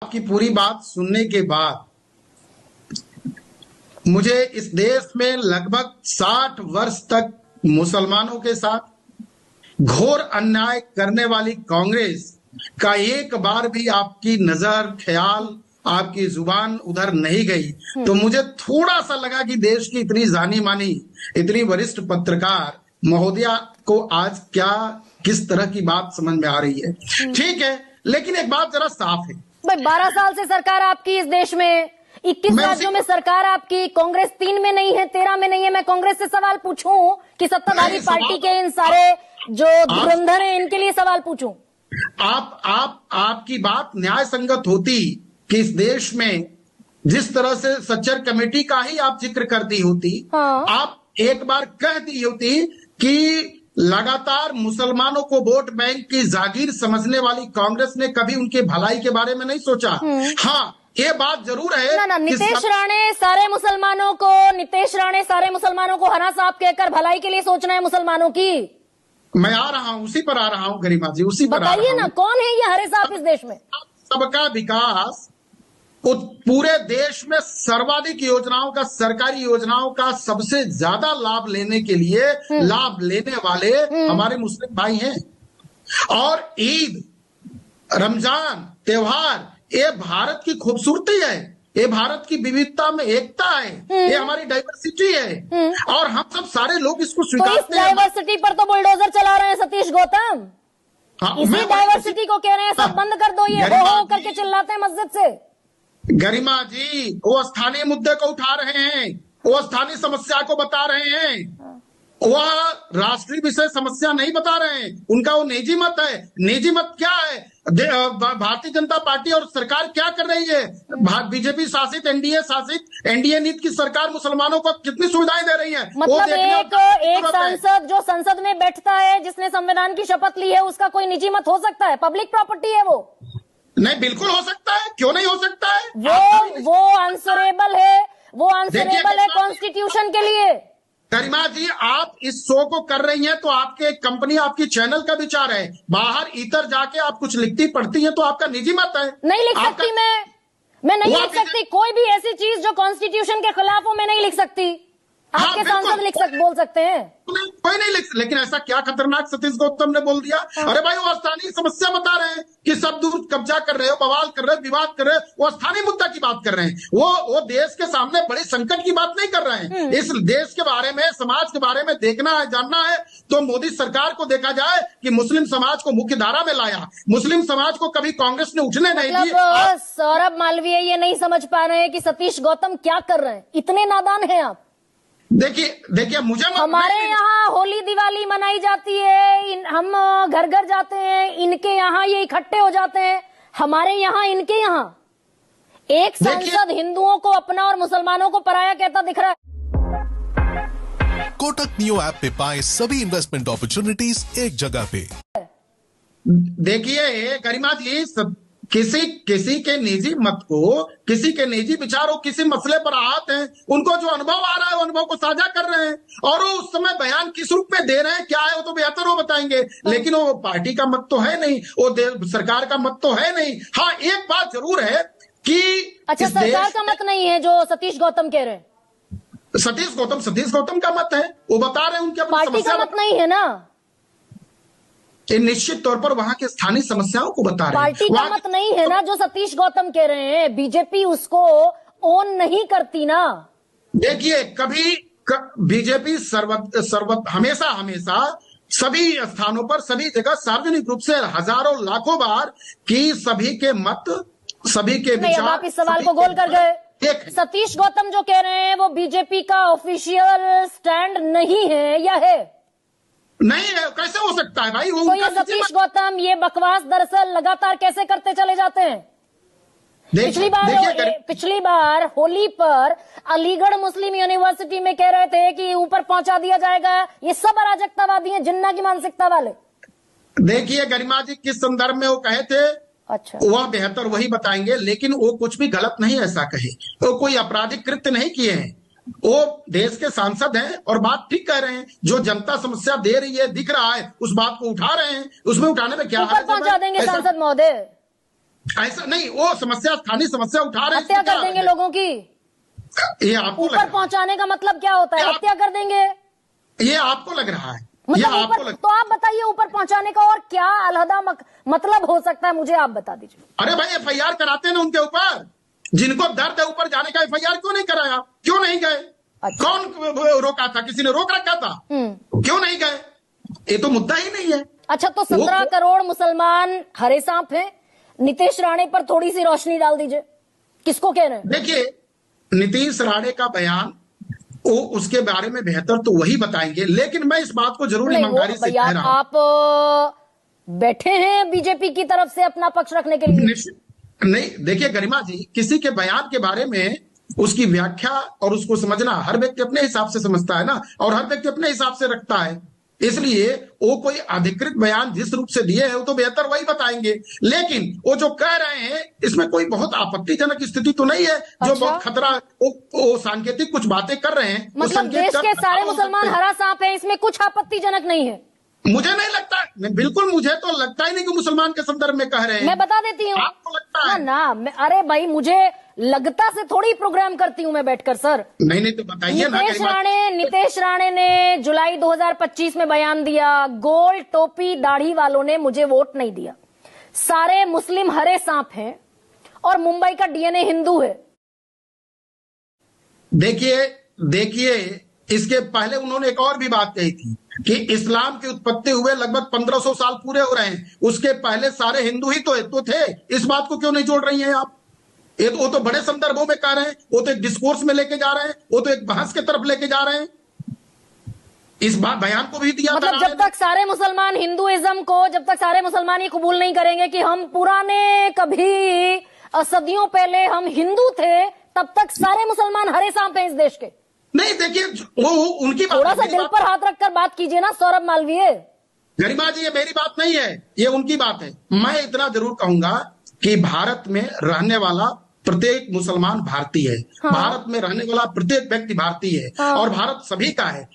आपकी पूरी बात सुनने के बाद मुझे इस देश में लगभग 60 वर्ष तक मुसलमानों के साथ घोर अन्याय करने वाली कांग्रेस का एक बार भी आपकी नजर, ख्याल, आपकी जुबान उधर नहीं गई, तो मुझे थोड़ा सा लगा कि देश की इतनी जानी मानी, इतनी वरिष्ठ पत्रकार महोदया को आज क्या किस तरह की बात समझ में आ रही है। ठीक है, लेकिन एक बात जरा साफ है भाई, 12 साल से सरकार आपकी इस देश में, 21 राज्यों में सरकार आपकी, कांग्रेस 3 में नहीं है, 13 में नहीं है। मैं कांग्रेस से सवाल पूछूं कि सत्ताधारी पार्टी के इन सारे जो धुरंधर हैं इनके लिए सवाल पूछूं? आपकी बात न्याय संगत होती कि इस देश में जिस तरह से सच्चर कमेटी का ही आप जिक्र करती होती। हाँ। आप एक बार कह दी होती कि लगातार मुसलमानों को वोट बैंक की जागीर समझने वाली कांग्रेस ने कभी उनके भलाई के बारे में नहीं सोचा। हाँ, ये बात जरूर है ना, नीतीश राणे सारे मुसलमानों को हरा साहब कहकर भलाई के लिए सोचना है मुसलमानों की। मैं आ रहा हूं, उसी पर आ रहा हूं गरिमा जी, उसी पर बताइए ना, कौन है ये हरे साहब इस देश में? सबका विकास, पूरे देश में सर्वाधिक योजनाओं का, सरकारी योजनाओं का सबसे ज्यादा लाभ लेने के लिए लाभ लेने वाले हमारे मुस्लिम भाई हैं। और ईद, रमजान त्योहार, ये भारत की खूबसूरती है, ये भारत की विविधता में एकता है, ये हमारी डाइवर्सिटी है, और हम सब सारे लोग इसको स्वीकारते हैं। डाइवर्सिटी पर तो बुलडोजर चला रहे हैं सतीश गौतम। हाँ, इसी डाइवर्सिटी को कह रहे हैं सब बंद कर दो, ये हो करके चिल्लाते हैं मस्जिद से। गरिमा जी, वो स्थानीय मुद्दे को उठा रहे हैं, वो स्थानीय समस्या को बता रहे हैं, वह राष्ट्रीय विषय समस्या नहीं बता रहे हैं। उनका वो निजी मत है। निजी मत क्या है? भारतीय जनता पार्टी और सरकार क्या कर रही है? बीजेपी शासित, एनडीए शासित, एनडीए नीति की सरकार मुसलमानों को कितनी सुविधाएं दे रही है। मतलब एक सांसद जो संसद में बैठता है, जिसने संविधान की शपथ ली है, उसका कोई निजी मत हो सकता है? पब्लिक प्रॉपर्टी है वो। नहीं, बिल्कुल हो सकता है, क्यों नहीं हो सकता है? वो आंसरेबल है, कॉन्स्टिट्यूशन के लिए। गरिमा जी, आप इस शो को कर रही हैं तो आपके कंपनी, आपकी चैनल का विचार है। बाहर इतर जाके आप कुछ लिखती पढ़ती हैं तो आपका निजी मत है। नहीं लिख सकती मैं नहीं लिख सकती कोई भी ऐसी चीज जो कॉन्स्टिट्यूशन के खिलाफ हो, मैं नहीं लिख सकती। आपके सांसद बोल सकते हैं, कोई नहीं लिख। लेकिन ऐसा क्या खतरनाक सतीश गौतम ने बोल दिया? अरे भाई, वो स्थानीय समस्या बता रहे हैं कि सब दूर कब्जा कर रहे हो, बवाल कर रहे हो, विवाद कर रहे हो, वो स्थानीय मुद्दा की बात कर रहे हैं। वो देश के सामने बड़े संकट की बात नहीं कर रहे हैं। इस देश के बारे में, समाज के बारे में देखना है, जानना है तो मोदी सरकार को देखा जाए कि मुस्लिम समाज को मुख्य धारा में लाया। मुस्लिम समाज को कभी कांग्रेस ने उठने नहीं दिया। सौरभ मालवीय ये नहीं समझ पा रहे हैं कि सतीश गौतम क्या कर रहे हैं। इतने नादान हैं आप। देखिए मुझे हमारे यहाँ होली दिवाली मनाई जाती है, हम घर घर जाते हैं, इनके यहाँ ये इकट्ठे हो जाते हैं, हमारे यहाँ इनके यहाँ एक सांसद हिंदुओं को अपना और मुसलमानों को पराया कहता दिख रहा है। कोटक नियो ऐप पे पाएं सभी इन्वेस्टमेंट अपॉर्चुनिटीज एक जगह पे। देखिए गरिमा जी, किसी के निजी मत को, किसी के निजी विचारों, किसी मसले पर आते हैं, उनको जो अनुभव आ रहा है वो अनुभव को साझा कर रहे हैं, और वो उस समय बयान किस रूप में दे रहे हैं, क्या है, वो तो बेहतर वो बताएंगे। लेकिन वो पार्टी का मत तो है नहीं, वो सरकार का मत तो है नहीं। हाँ, एक बात जरूर है कि अच्छा, सरकार का मत नहीं है जो सतीश गौतम कह रहे हैं? सतीश गौतम का मत है, वो बता रहे हैं, उनके पार्टी का मत नहीं है ना। निश्चित तौर पर वहां के स्थानीय समस्याओं को बता रहे हैं। पार्टी का मत नहीं है ना जो सतीश गौतम कह रहे हैं। बीजेपी उसको ओन नहीं करती ना। देखिए, कभी बीजेपी हमेशा सभी स्थानों पर, सभी जगह सार्वजनिक रूप से हजारों लाखों बार कि सभी के मत, सभी के विचार। आप इस सवाल को गोल कर गए। सतीश गौतम जो कह रहे हैं वो बीजेपी का ऑफिशियल स्टैंड नहीं है, या है? नहीं है, कैसे हो सकता है भाई? तो ये सतीश गौतम ये बकवास दरअसल लगातार कैसे करते चले जाते हैं? पिछली बार होली पर अलीगढ़ मुस्लिम यूनिवर्सिटी में कह रहे थे कि ऊपर पहुंचा दिया जाएगा। ये सब अराजकतावादी हैं, जिन्ना की मानसिकता वाले। देखिए गरिमा जी, किस संदर्भ में वो कहे थे, अच्छा, वह बेहतर वही बताएंगे। लेकिन वो कुछ भी गलत नहीं ऐसा कहे, वो कोई आपराधिक कृत्य नहीं किए हैं। वो देश के सांसद हैं और बात ठीक कह रहे हैं। जो जनता समस्या दे रही है, दिख रहा है, उस बात को उठा रहे हैं। उसमें उठाने में क्या ऊपर पहुंचा देंगे सांसद महोदय। ऐसा नहीं, वो समस्या स्थानीय समस्या उठा रहे हैं, हत्या इसमें क्या कर देंगे है? लोगों की। ये आपको लग ऊपर रहा है, पहुंचाने का मतलब क्या होता है? आप- हत्या कर देंगे ये आपको लग रहा है, ये मतलब आपको ऊपर, लग तो आप बताइए ऊपर पहुंचाने का और क्या अलहदा मतलब हो सकता है, मुझे आप बता दीजिए। अरे भाई एफआईआर कराते ना उनके ऊपर, जिनको दर्द है ऊपर जाने का, एफआईआर क्यों नहीं कराया, क्यों नहीं गए? अच्छा। कौन रोका था? किसी ने रोक रखा था? क्यों नहीं गए? ये तो मुद्दा ही नहीं है। अच्छा, तो 17 करोड़ मुसलमान हरे सांप हैं। नीतीश राणे पर थोड़ी सी रोशनी डाल दीजिए, किसको कह रहे हैं? देखिए, नीतीश राणे का बयान, वो उसके बारे में बेहतर तो वही बताएंगे, लेकिन मैं इस बात को जरूर नहीं, ईमानदारी से भैया कह रहा हूं। आप बैठे हैं बीजेपी की तरफ से अपना पक्ष रखने के लिए। नहीं, देखिए गरिमा जी, किसी के बयान के बारे में उसकी व्याख्या और उसको समझना हर व्यक्ति अपने हिसाब से समझता है ना, और हर व्यक्ति अपने हिसाब से रखता है। इसलिए वो कोई अधिकृत बयान जिस रूप से दिए हैं वो तो बेहतर वही बताएंगे, लेकिन वो जो कह रहे हैं इसमें कोई बहुत आपत्तिजनक स्थिति तो नहीं है। जो अच्छा? बहुत खतरा, वो सांकेतिक कुछ बातें कर रहे हैं, वो मतलब संकेत देश कर के सारे हो मुसलमान सकते हैं। हरा सांप हैं, इसमें कुछ आपत्तिजनक नहीं है। मुझे नहीं लगता, बिल्कुल मुझे तो लगता ही नहीं कि मुसलमान के संदर्भ में कह रहे हैं। मैं बता देती हूँ। आपको लगता है? ना, अरे भाई, मुझे लगता से थोड़ी प्रोग्राम करती हूँ मैं बैठकर सर। नहीं तो बताइए ना गरिमा। नीतीश राणे ने जुलाई 2025 में बयान दिया, गोल टोपी दाढ़ी वालों ने मुझे वोट नहीं दिया, सारे मुस्लिम हरे सांप हैं और मुंबई का डीएनए हिंदू है। देखिए, इसके पहले उन्होंने एक और भी बात कही थी कि इस्लाम की उत्पत्ति हुए लगभग 1500 साल पूरे हो रहे हैं, उसके पहले सारे हिंदू ही तो थे। इस बात को क्यों नहीं जोड़ रही हैं आप? वो तो बड़े संदर्भों में कह रहे हैं, वो तो एक डिस्कोर्स में लेके जा रहे हैं, वो तो एक बहस की तरफ लेके जा रहे हैं। इस बात बयान को भी दिया मतलब जब तक सारे मुसलमान हिंदुइज्म को, जब तक सारे मुसलमान ये कबूल नहीं करेंगे कि हम पुराने कभी सदियों पहले हम हिंदू थे, तब तक सारे मुसलमान हरे सांप हैं इस देश के। नहीं, देखिए, वो उनकी बात, थोड़ा सा दिल पर हाथ रखकर बात कीजिए ना सौरभ मालवीय। गरिमा जी, ये मेरी बात नहीं है, ये उनकी बात है। मैं इतना जरूर कहूंगा कि भारत में रहने वाला प्रत्येक मुसलमान भारतीय है। हाँ। भारत में रहने वाला प्रत्येक व्यक्ति भारतीय है। हाँ। और भारत सभी का है।